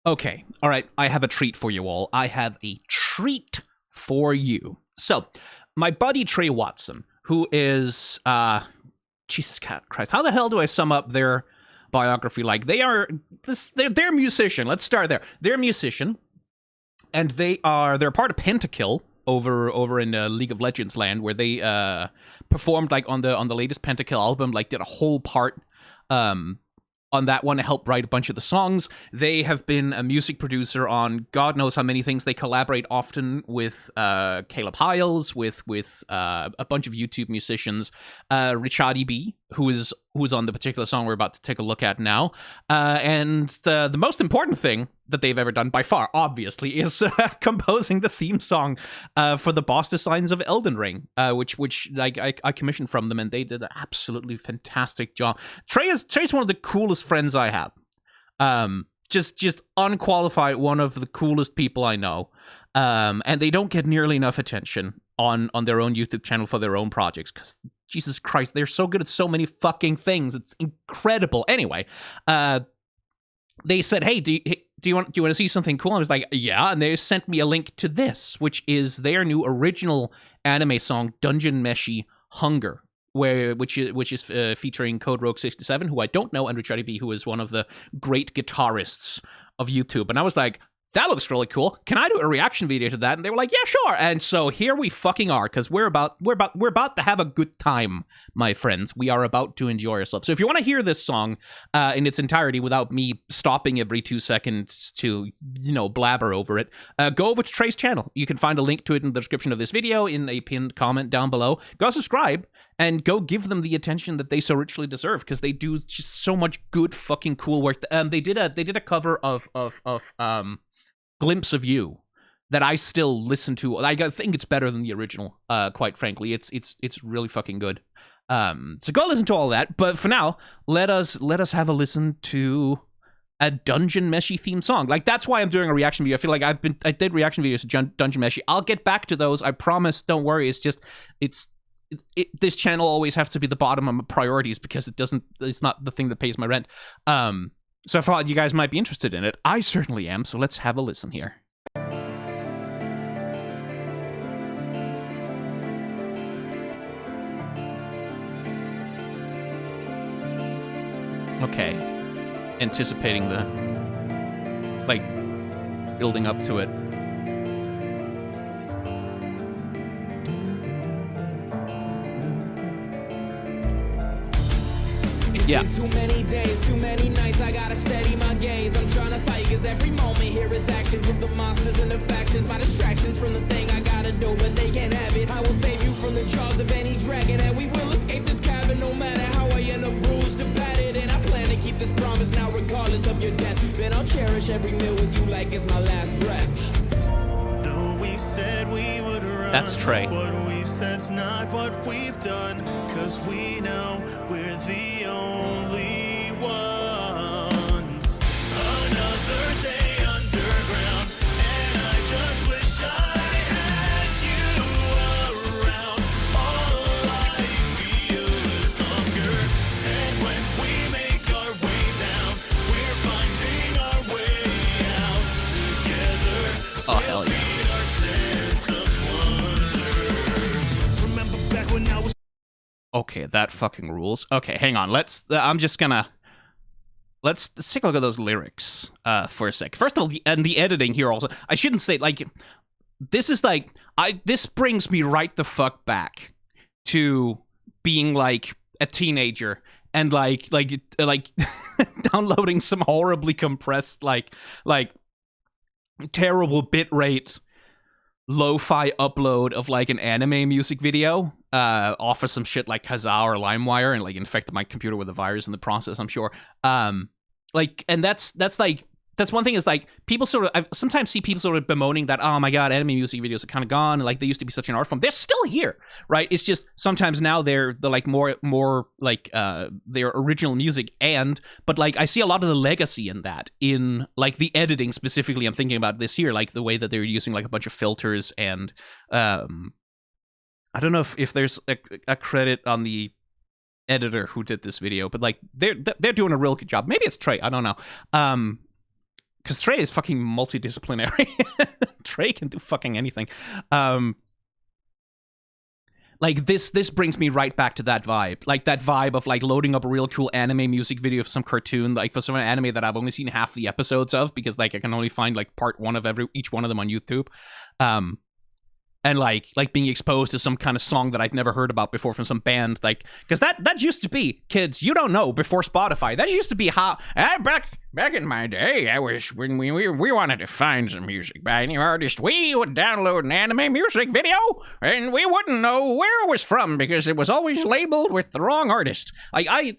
Okay, all right, I have a treat for you all. I have a treat for you. So, my buddy Trey Watson, who is, Jesus Christ, how the hell do I sum up their biography? Like, they're a musician. Let's start there. They're a musician, and they're part of Pentakill over in League of Legends land, where they performed like on the latest Pentakill album, like did a whole part on that one to help write a bunch of the songs. They have been a music producer on God knows how many things. They collaborate often with Caleb Hiles, with a bunch of YouTube musicians. Richardy B, who is on the particular song we're about to take a look at now. And the most important thing that they've ever done, by far, obviously, is composing the theme song for the boss designs of Elden Ring, which like I commissioned from them, and they did an absolutely fantastic job. Trey's one of the coolest friends I have. Just unqualified, one of the coolest people I know. And they don't get nearly enough attention on their own YouTube channel for their own projects, because Jesus Christ, they're so good at so many fucking things. It's incredible. Anyway, they said, "Hey, do you want to see something cool?" I was like, "Yeah," and they sent me a link to this, which is their new original anime song, Dungeon Meshi Hunger, which is featuring Code Rogue 67, who I don't know, and Richardy B, who is one of the great guitarists of YouTube. And I was like, that looks really cool. Can I do a reaction video to that? And they were like, yeah, sure. And so here we fucking are, because we're about to have a good time, my friends. We are about to enjoy ourselves. So if you want to hear this song in its entirety without me stopping every 2 seconds to, blabber over it, go over to Trey's channel. You can find a link to it in the description of this video, in a pinned comment down below. Go subscribe and go give them the attention that they so richly deserve, because they do just so much good fucking cool work. They did a cover of Glimpse of You that I still listen to. I think it's better than the original, quite frankly. It's really fucking good. So go listen to all that. But for now, let us have a listen to a Dungeon Meshi theme song. Like, that's why I'm doing a reaction video. I feel like I did reaction videos to Dungeon Meshi. I'll get back to those. I promise. Don't worry. It's just this channel always has to be the bottom of my priorities, because it's not the thing that pays my rent. So I thought you guys might be interested in it. I certainly am, so let's have a listen here. Okay. Anticipating the, building up to it. Yeah. Too many days, too many nights, I gotta steady my gaze. I'm trying to fight, cause every moment here is action. Cause the monsters and the factions, my distractions from the thing I gotta do, but they can't have it. I will save you from the jaws of any dragon, and we will escape this cavern, no matter how I end up bruised and battered. And I plan to keep this promise now, regardless of your death. Then I'll cherish every meal with you like it's my last breath. Though we said we would run, that's Trey. What we said's not what we've done, cause we know we're the only ones. Another day underground, and I just wish I had you around. All I feel is hunger, and when we make our way down, we're finding our way out together. Oh, hell yeah. Okay, that fucking rules. Okay, hang on. Let's take a look at those lyrics for a sec. First of all, the editing here also. I shouldn't say, this brings me right the fuck back to being like a teenager and like downloading some horribly compressed like terrible bitrate lo-fi upload of like an anime music video off of some shit like Kazaa or LimeWire, and like infected my computer with a virus in the process, I'm sure. And that's one thing, is like people I sometimes see people sort of bemoaning that, oh my god, anime music videos are kind of gone, and like they used to be such an art form. They're still here, right? It's just sometimes now they're like more like their original music, but like I see a lot of the legacy in that, in like the editing specifically. I'm thinking about this here, like the way that they're using like a bunch of filters, and I don't know if there's a credit on the editor who did this video, but like they're doing a real good job. Maybe it's Trey, I don't know. because Trey is fucking multidisciplinary. Trey can do fucking anything. Like this brings me right back to that vibe. Like that vibe of like loading up a real cool anime music video of some cartoon, like for some anime that I've only seen half the episodes of because like I can only find like part one of each one of them on YouTube. And like being exposed to some kind of song that I'd never heard about before from some band, like because that used to be, kids, you don't know, before Spotify, that used to be how back in my day, I was when we wanted to find some music by any artist, we would download an anime music video and we wouldn't know where it was from because it was always labeled with the wrong artist. I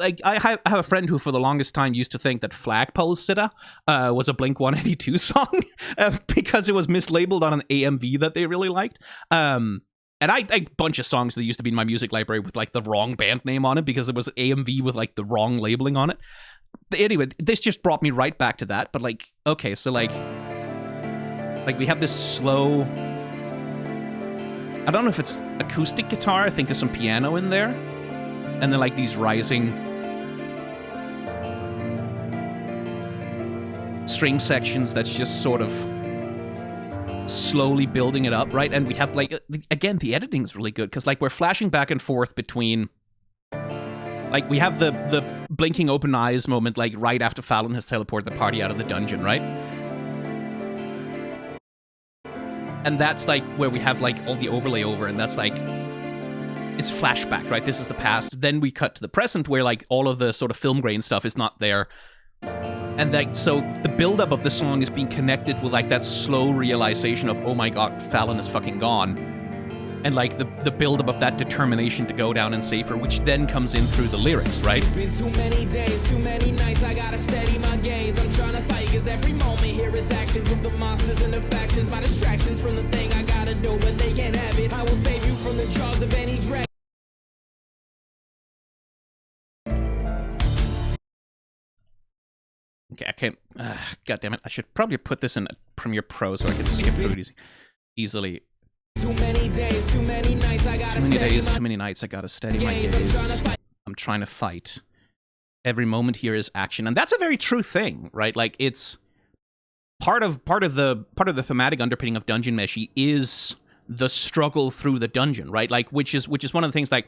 have a friend who for the longest time used to think that Flagpole Sitta was a Blink-182 song because it was mislabeled on an AMV that they really liked. And I bunch of songs that used to be in my music library with like the wrong band name on it because there was an AMV with like the wrong labeling on it. But anyway, this just brought me right back to that. But like, okay, so like we have this slow, I don't know if it's acoustic guitar. I think there's some piano in there. And then like these rising string sections that's just sort of slowly building it up, right? And we have like, again, the editing is really good because like we're flashing back and forth between, like we have the blinking open eyes moment like right after Fallon has teleported the party out of the dungeon, right? And that's like where we have like all the overlay over, and that's like it's flashback, right? This is the past. Then we cut to the present where like all of the sort of film grain stuff is not there. And like, so the buildup of the song is being connected with like that slow realization of, oh my god, Fallon is fucking gone. And like the buildup of that determination to go down and save her, which then comes in through the lyrics, right? It's been too many days, too many nights, I gotta steady my gaze. I'm trying to fight, cause every moment here is action. Cause the monsters and the factions, my distractions from the thing I gotta do, but they can't have it. I will save you from the jaws of any dragon. Okay, I can't. God damn it! I should probably put this in Premiere Pro so I can skip through it easily. Too many days, too many nights, I gotta too many nights, I gotta steady my gaze. I'm trying to fight. Every moment here is action, and that's a very true thing, right? Like it's part of the thematic underpinning of Dungeon Meshi is the struggle through the dungeon, right? Like which is one of the things like.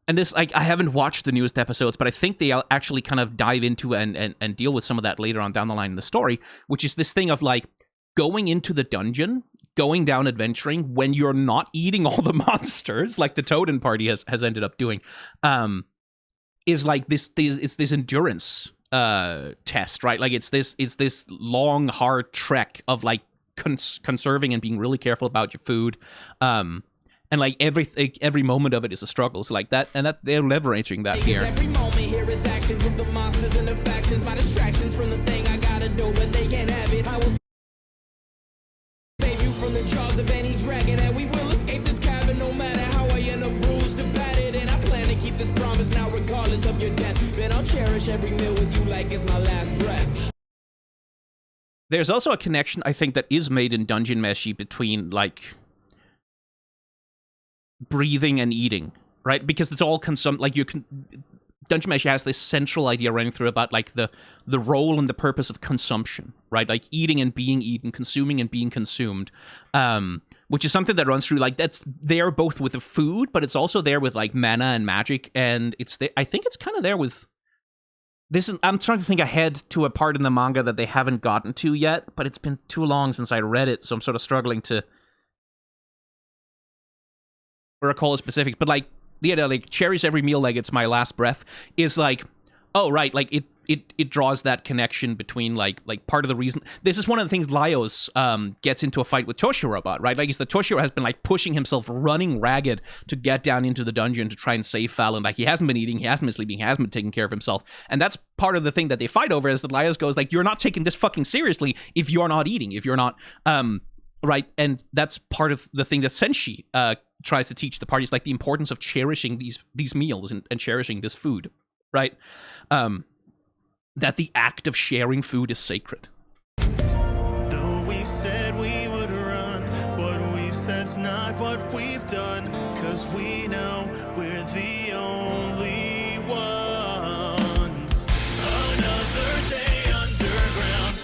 And this, like, I haven't watched the newest episodes, but I think they actually kind of dive into and deal with some of that later on down the line in the story, which is this thing of, like, going into the dungeon, going down adventuring when you're not eating all the monsters, like the Toadin party has ended up doing, is like this endurance test, right? Like, it's this long, hard trek of, like, conserving and being really careful about your food, and like every moment of it is a struggle. So like that, and that they're leveraging that here. Every moment here is action. Cause the monsters and the factions, my distractions from the thing I gotta do, but they can't have it. I will save you from the jaws of any dragon, and we will escape this cabin no matter how I end up bruised and battered. And I plan to keep this promise now, regardless of your death. Then I'll cherish every meal with you like it's my last breath. There's also a connection I think that is made in Dungeon Meshi between like breathing and eating, right? Because it's all like you can. Dungeon Meshi has this central idea running through about like the role and the purpose of consumption, right? Like eating and being eaten, consuming and being consumed, which is something that runs through. Like that's there both with the food, but it's also there with like mana and magic, and it's there. I think it's kind of there with this. I'm trying to think ahead to a part in the manga that they haven't gotten to yet, but it's been too long since I read it, so I'm sort of struggling to recall the specifics, but like like cherish every meal like it's my last breath is like, oh right, like it draws that connection between like part of the reason. This is one of the things Laios gets into a fight with Toshiro about, right? Like, is the Toshiro has been like pushing himself, running ragged to get down into the dungeon to try and save Fallon. Like he hasn't been eating, he hasn't been sleeping, he hasn't been taking care of himself, and that's part of the thing that they fight over. Is that Laios goes like, you're not taking this fucking seriously if you're not eating, if you're not right, and that's part of the thing that Senshi tries to teach the parties, like the importance of cherishing these meals and cherishing this food, right? That the act of sharing food is sacred. Though we said we would run, what we said's not what we've done, 'cause we know we're the only ones. Another day underground,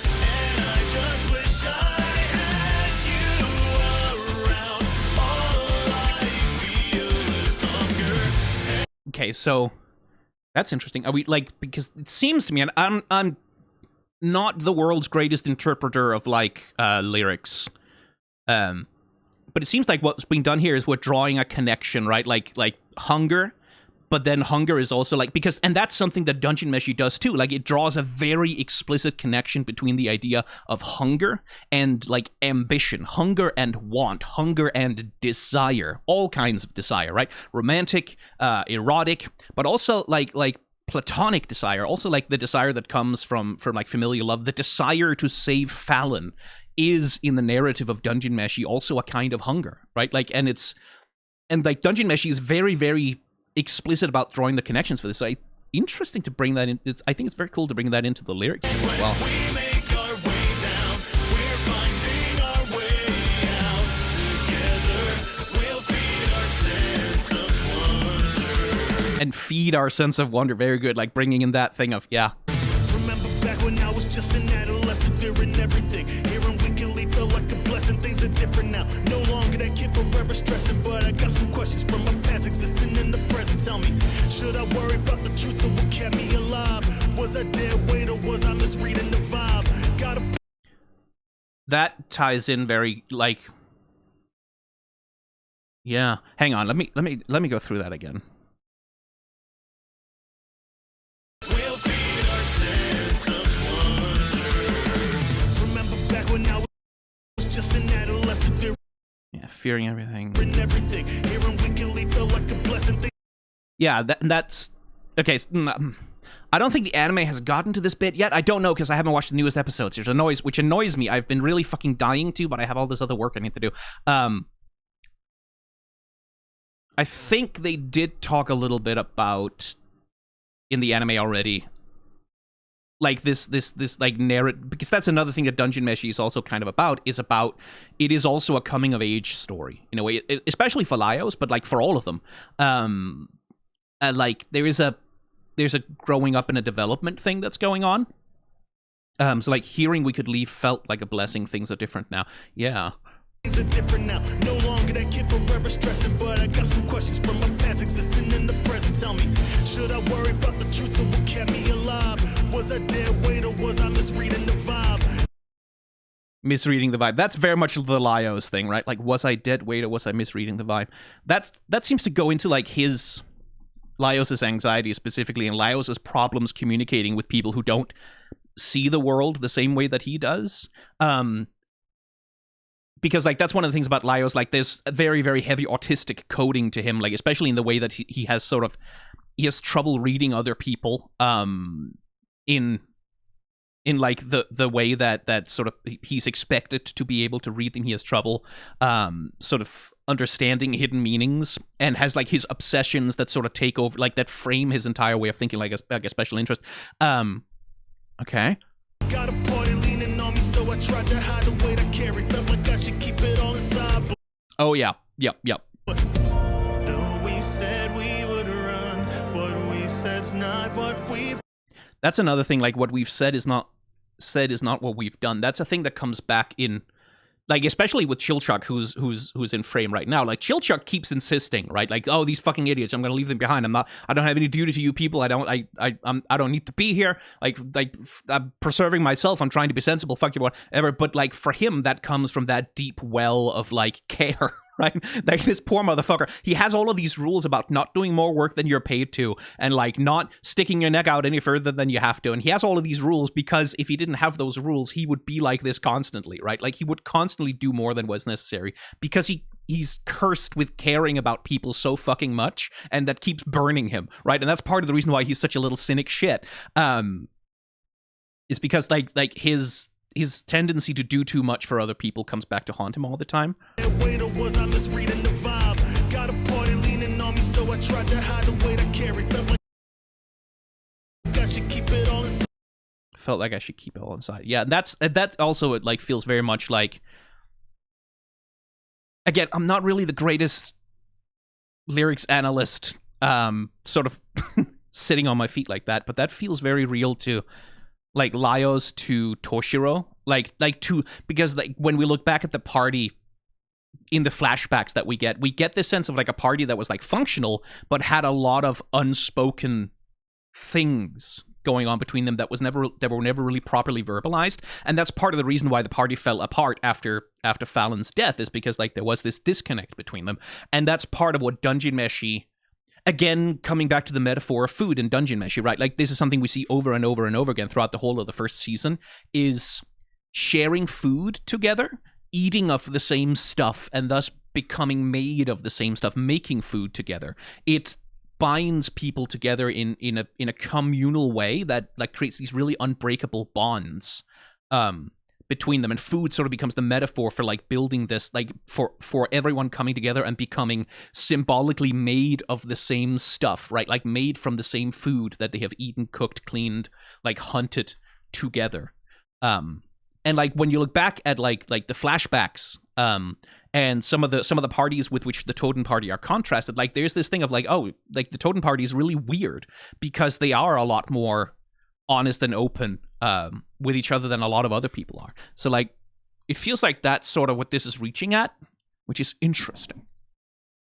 okay, so that's interesting. Are we like, because it seems to me, and I'm not the world's greatest interpreter of like lyrics, but it seems like what's being done here is we're drawing a connection, right? Like hunger. But then hunger is also like, because, and that's something that Dungeon Meshi does too. Like, it draws a very explicit connection between the idea of hunger and like ambition, hunger and want, hunger and desire, all kinds of desire, right? Romantic, erotic, but also like platonic desire, also like the desire that comes from like familial love. The desire to save Fallon is, in the narrative of Dungeon Meshi, also a kind of hunger, right? Like, and like Dungeon Meshi is very, very explicit about drawing the connections for this. So interesting to bring that in. I think it's very cool to bring that into the lyrics as well. We make our way down, we're finding our way out. Together, we'll feed our sense of wonder. And feed our sense of wonder. Very good. Like bringing in that thing of, yeah. Remember back when I was just an adolescent, fearing everything. Hearing we can leave felt like a blessing. Things are different now. No longer that kid forever stressing, but I got some questions from my past existing in the present. Tell me, should I worry about the truth of what kept me alive? Was I dead weight or was I misreading the vibe? Gotta. That ties in very like, yeah. Hang on. Let me go through that again. We'll feed our sense of wonder. Remember back when I was just an adolescent, Yeah, fearing everything. everything. Hearing we can leave felt like a blessing. Yeah, that's okay. I don't think the anime has gotten to this bit yet. I don't know because I haven't watched the newest episodes, which annoys me. I've been really fucking dying to, but I have all this other work I need to do. I think they did talk a little bit about in the anime already, like this like narrative, because that's another thing that Dungeon Meshi is also kind of about. It is also a coming of age story in a way, especially for Laios, but like for all of them. Like there's a growing up and a development thing that's going on. So like hearing we could leave felt like a blessing. Things are different now. Yeah. Things are different now. No longer that kid forever stressing, but I got some questions from my past existing in the present. Tell me, should I worry about the truth of what kept me alive? Was I dead weight or was I misreading the vibe? Misreading the vibe. That's very much the Laios thing, right? Like, was I dead weight or was I misreading the vibe? That seems to go into like his Laios' anxiety specifically, and Laios' problems communicating with people who don't see the world the same way that he does. Because like that's one of the things about Laios, like there's a very, very heavy autistic coding to him, like especially in the way that he has trouble reading other people in like the way that sort of he's expected to be able to read them. He has trouble sort of understanding hidden meanings, and has like his obsessions that sort of take over, like that frame his entire way of thinking, like a special interest. Okay. Got a party leaning on me, so I tried to hide the weight I carry. Felt like I should keep it all inside. Oh yeah. Yep. Though we said we would run, what we said's not what we've. That's another thing. Like what we've said is not what we've done. That's a thing that comes back in, like especially with Chilchuck, who's in frame right now. Like Chilchuck keeps insisting, right? Like, oh, these fucking idiots, I'm gonna leave them behind. I don't have any duty to you people. I don't need to be here. Like I'm preserving myself. I'm trying to be sensible. Fuck you, whatever. But like for him, that comes from that deep well of like care. Right? Like this poor motherfucker, he has all of these rules about not doing more work than you're paid to, and like not sticking your neck out any further than you have to. And he has all of these rules because if he didn't have those rules, he would be like this constantly, right? Like he would constantly do more than was necessary because he's cursed with caring about people so fucking much, and that keeps burning him, right? And that's part of the reason why he's such a little cynic shit. Is because like his tendency to do too much for other people comes back to haunt him all the time. Weight or was I misreading the vibe? Got a party leaning on me, so I tried to hide the weight I carry. Felt like I should keep it all inside. Felt like I should keep it all inside. Yeah, that also it like feels very much like. Again, I'm not really the greatest lyrics analyst, sort of sitting on my feet like that, but that feels very real to. Like Laios to Toshiro, like to, because like when we look back at the party in the flashbacks that we get this sense of like a party that was like functional, but had a lot of unspoken things going on between them that were never really properly verbalized. And that's part of the reason why the party fell apart after Fallon's death, is because like there was this disconnect between them. And that's part of what Dungeon Meshi, again, coming back to the metaphor of food in Dungeon Meshi, right? Like this is something we see over and over and over again throughout the whole of the first season, is sharing food together, eating of the same stuff, and thus becoming made of the same stuff, making food together. It binds people together in a communal way that like creates these really unbreakable bonds between them, and food sort of becomes the metaphor for like building this, like for everyone coming together and becoming symbolically made of the same stuff, right? Like made from the same food that they have eaten, cooked, cleaned, like hunted together. And like when you look back at like the flashbacks, and some of the parties with which the Totem Party are contrasted, like there's this thing of like, oh, like the Totem Party is really weird because they are a lot more honest and open with each other than a lot of other people are. So like it feels like that's sort of what this is reaching at, which is interesting.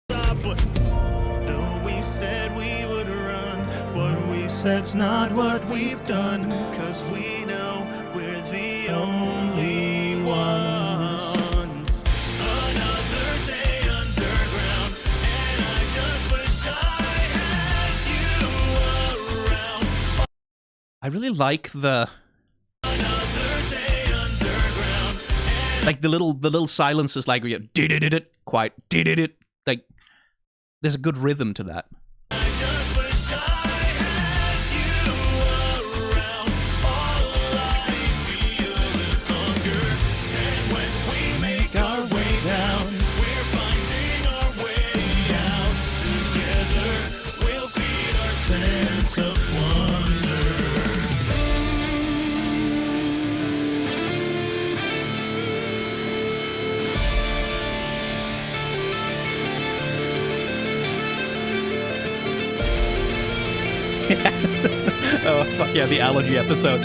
Though we said we would run, what we said's not what we've done, 'cause we know we're the only ones. Another day underground, and I just wish I had you around. I really like the Another day underground, and like the little silences, like where you did it quiet, did it, like there's a good rhythm to that. I just wish I had you around. All I feel is hunger, and when we make our way down, we're finding our way out. Together, we'll feed our sense of wonder. Oh fuck yeah, the allergy episode.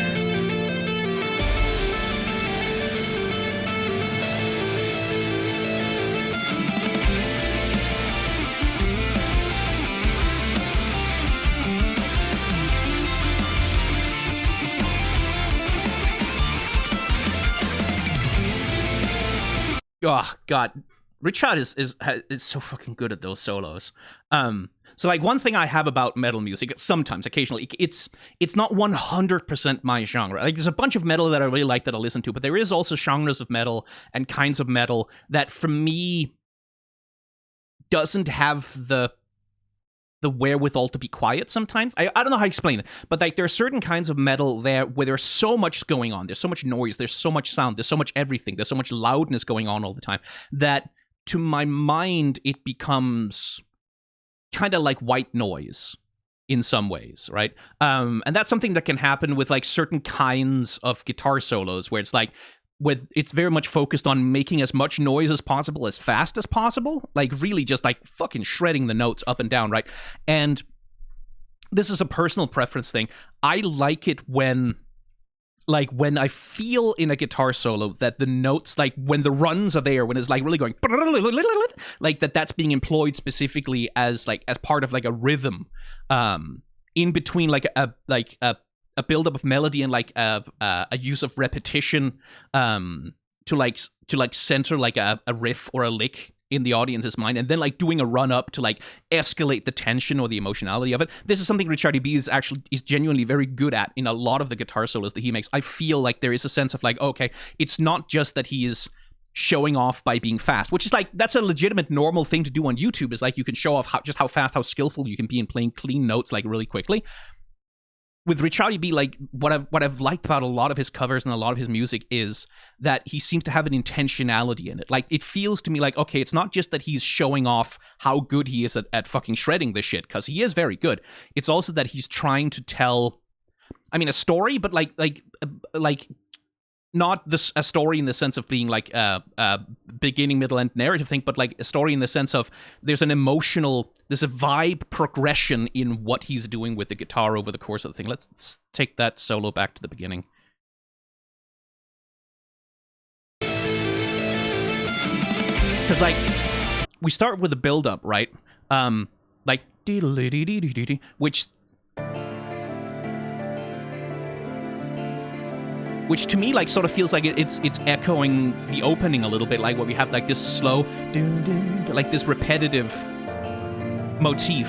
Oh god, Richard is so fucking good at those solos. So like one thing I have about metal music, sometimes, occasionally, it's not 100% my genre. Like there's a bunch of metal that I really like that I listen to, but there is also genres of metal and kinds of metal that for me doesn't have the wherewithal to be quiet sometimes. I don't know how to explain it, but like there are certain kinds of metal there where there's so much going on, there's so much noise, there's so much sound, there's so much everything, there's so much loudness going on all the time that to my mind it becomes kind of like white noise in some ways, right? And that's something that can happen with like certain kinds of guitar solos where it's like it's very much focused on making as much noise as possible as fast as possible, like really just like fucking shredding the notes up and down, right? And this is a personal preference thing. I like it when I feel in a guitar solo that the notes, like when the runs are there, when it's like really going like that's being employed specifically as part of like a rhythm in between like a buildup of melody and like a use of repetition to center like a riff or a lick in the audience's mind, and then like doing a run up to like escalate the tension or the emotionality of it. This is something Richard B is genuinely very good at in a lot of the guitar solos that he makes. I feel like there is a sense of like, okay, it's not just that he is showing off by being fast, which is like, that's a legitimate normal thing to do on YouTube, is like you can show off how fast, how skillful you can be in playing clean notes like really quickly. With Richard B, like what I've liked about a lot of his covers and a lot of his music is that he seems to have an intentionality in it. Like it feels to me like, okay, it's not just that he's showing off how good he is at fucking shredding this shit, because he is very good. It's also that he's trying to tell, I mean, a story, but like not a story in the sense of being like a beginning, middle, end narrative thing, but like a story in the sense of there's a vibe progression in what he's doing with the guitar over the course of the thing. Let's take that solo back to the beginning. Because like we start with the build up, right? Like which to me like sort of feels like it's echoing the opening a little bit, like where we have like this slow, like this repetitive motif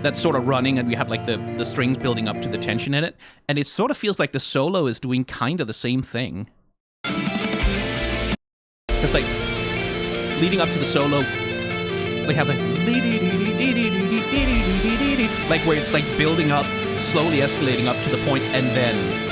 that's sort of running, and we have like the strings building up to the tension in it, and it sort of feels like the solo is doing kind of the same thing. Because like leading up to the solo, they have like where it's like building up, slowly escalating up to the point, and then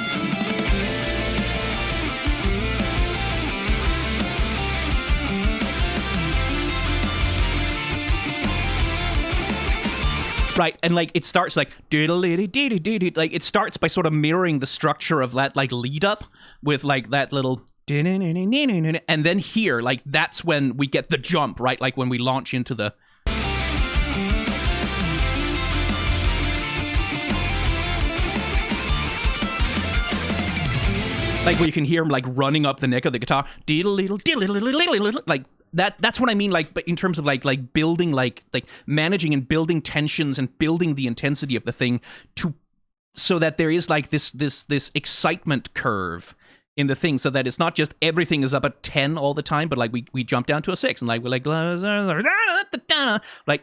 right, and like it starts like like it starts by sort of mirroring the structure of that like lead up with like that little, and then here like that's when we get the jump, right? Like when we launch into the like where you can hear him like running up the neck of the guitar, like that's what I mean, like, but in terms of like building like managing and building tensions and building the intensity of the thing to so that there is like this excitement curve in the thing, so that it's not just everything is up at 10 all the time, but like we jump down to a 6 and like we're like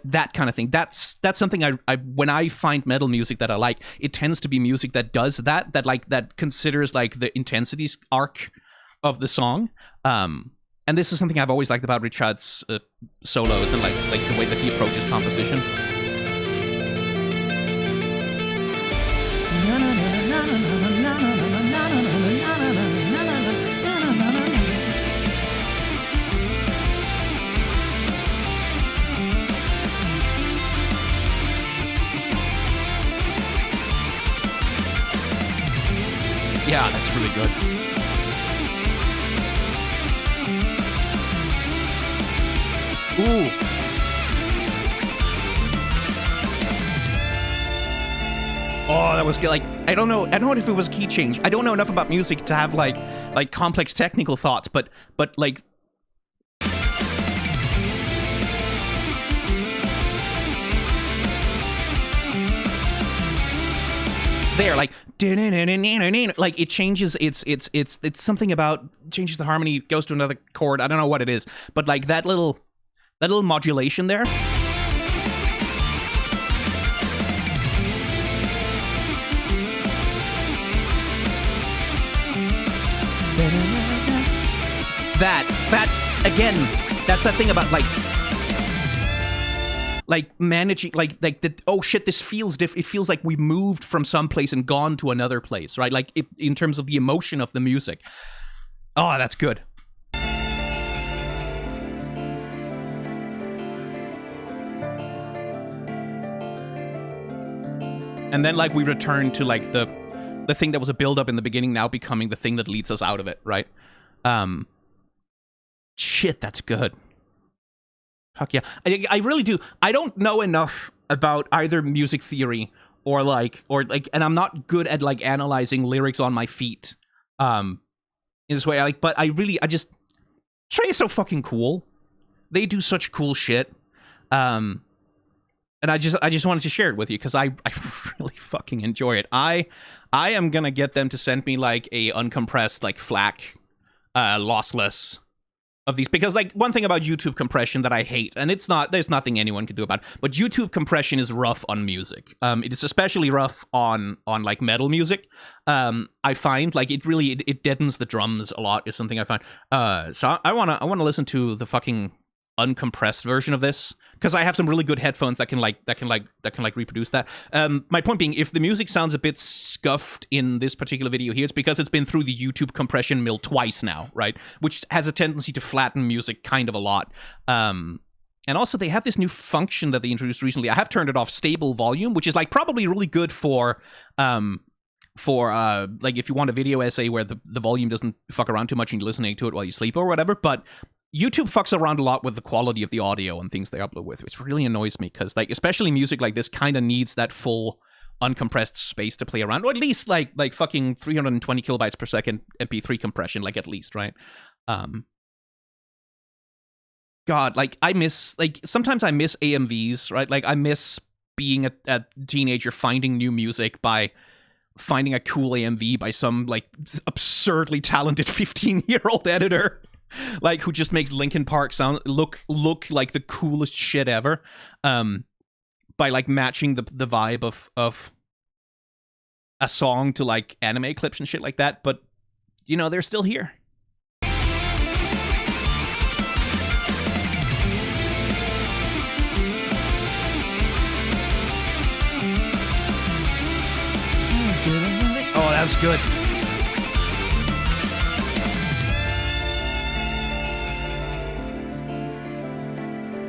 that kind of thing. That's something I when I find metal music that I like, it tends to be music that does that considers like the intensity arc of the song. And this is something I've always liked about Richard's solos and like the way that he approaches composition. Yeah, that's really good. Ooh. Oh, that was good. Like, I don't know if it was key change. I don't know enough about music to have like complex technical thoughts, but like there, like it changes. It's something about changes the harmony, goes to another chord. I don't know what it is, but like that little modulation there. That again, that's that thing about like managing like the, oh shit, this feels it feels like we moved from some place and gone to another place, right? Like in terms of the emotion of the music. Oh, that's good. And then like we return to like the thing that was a build up in the beginning now becoming the thing that leads us out of it, right? Shit, that's good. Fuck yeah. I really do. I don't know enough about either music theory or and I'm not good at like analyzing lyrics on my feet in this way. But I just Trey is so fucking cool. They do such cool shit. And I just wanted to share it with you because I really fucking enjoy it. I am gonna get them to send me like a uncompressed like FLAC lossless of these, because like one thing about YouTube compression that I hate, and there's nothing anyone can do about it, but YouTube compression is rough on music. It is especially rough on like metal music. I find like it deadens the drums a lot is something I find. So I wanna listen to the fucking uncompressed version of this because I have some really good headphones that can reproduce that. My point being, if the music sounds a bit scuffed in this particular video here, it's because it's been through the YouTube compression mill twice now, right? Which has a tendency to flatten music kind of a lot. And also they have this new function that they introduced recently. I have turned it off, stable volume, which is like probably really good for like if you want a video essay where the volume doesn't fuck around too much and you're listening to it while you sleep or whatever. But YouTube fucks around a lot with the quality of the audio and things they upload with, which really annoys me because like especially music like this kind of needs that full uncompressed space to play around, or at least like fucking 320 kilobytes per second MP3 compression, like at least, right? God, like I miss, like sometimes I miss AMVs, right? Like I miss being a teenager finding new music by finding a cool AMV by some like absurdly talented 15-year-old editor, like who just makes Linkin Park sound look like the coolest shit ever, by like matching the vibe of a song to like anime clips and shit like that. But you know, they're still here. Oh, that's good.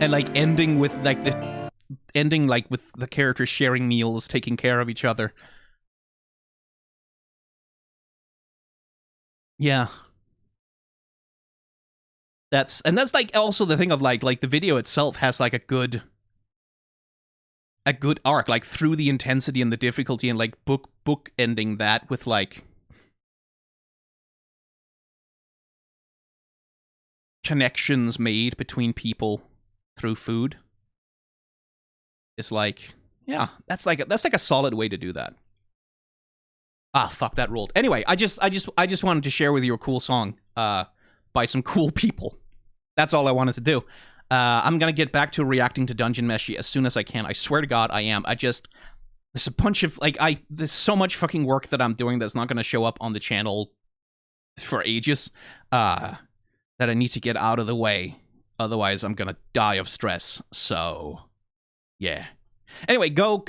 And like ending with like with the characters sharing meals, taking care of each other. Yeah. That's like also the thing of like the video itself has like a good arc, like through the intensity and the difficulty, and like book ending that with like connections made between people through food. It's like, yeah, that's like a solid way to do that. Ah, fuck, that rolled. Anyway, I just wanted to share with you a cool song by some cool people. That's all I wanted to do. I'm gonna get back to reacting to Dungeon Meshi as soon as I can. I swear to God, I am. There's a bunch of like there's so much fucking work that I'm doing that's not gonna show up on the channel for ages. That I need to get out of the way. Otherwise, I'm gonna die of stress. So, yeah. Anyway, go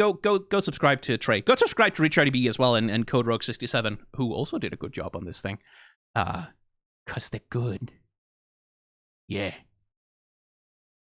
subscribe to Trey. Go subscribe to ReachRDB as well, and Code Rogue 67, who also did a good job on this thing. 'Cause they're good. Yeah.